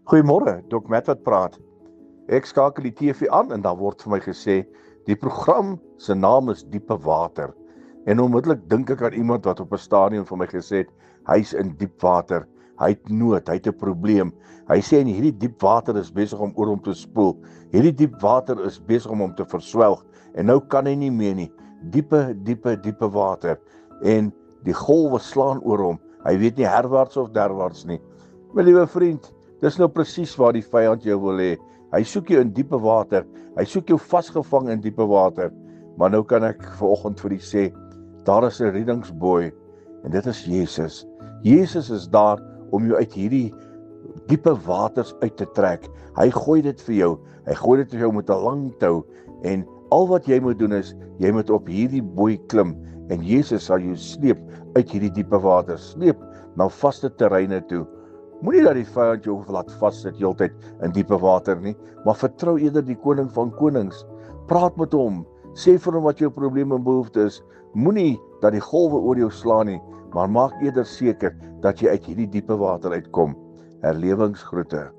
Goeiemôre, Dok Matt wat praat. Ek skakel die TV aan en daar word vir my gesê, die program se naam is Diepe Water. En onmiddellik dink ek aan iemand wat op 'n stadium vir my gesê het, hy's in diep water, hy het nood, hy het 'n probleem. Hy sê en hierdie diep water is besig om oor hom te spoel. Hierdie diep water is besig om hom te verswelg en nou kan hy nie meer nie. Diepe water. En die golwe slaan oor hom. Hy weet nie herwaarts of derwaarts nie. My liewe vriend, dis nou presies waar die vyand jou wil hê. Hy soek jou in diepe water. Hy soek jou vasgevang in diepe water. Maar nou kan ek vanoggend vir u sê, daar is 'n reddingsboei en dit is Jesus. Jesus is daar om jou uit hierdie diepe waters uit te trek. Hy gooi dit vir jou. Hy gooi dit vir jou met 'n lang tou en al wat jy moet doen is, jy moet op hierdie boei klim en Jesus sal jou sleep uit hierdie diepe water, sleep na vaste terreine toe. Moenie dat die vyand jou laat vassit heeltyd in diepe water nie, maar vertrou eerder die koning van konings. Praat met hom, sê vir hom wat jou probleme en behoeftes is. Moenie dat die golwe oor jou slaan nie, maar maak eerder seker dat jy uit hierdie diepe water uitkom. Herlewingsgroete.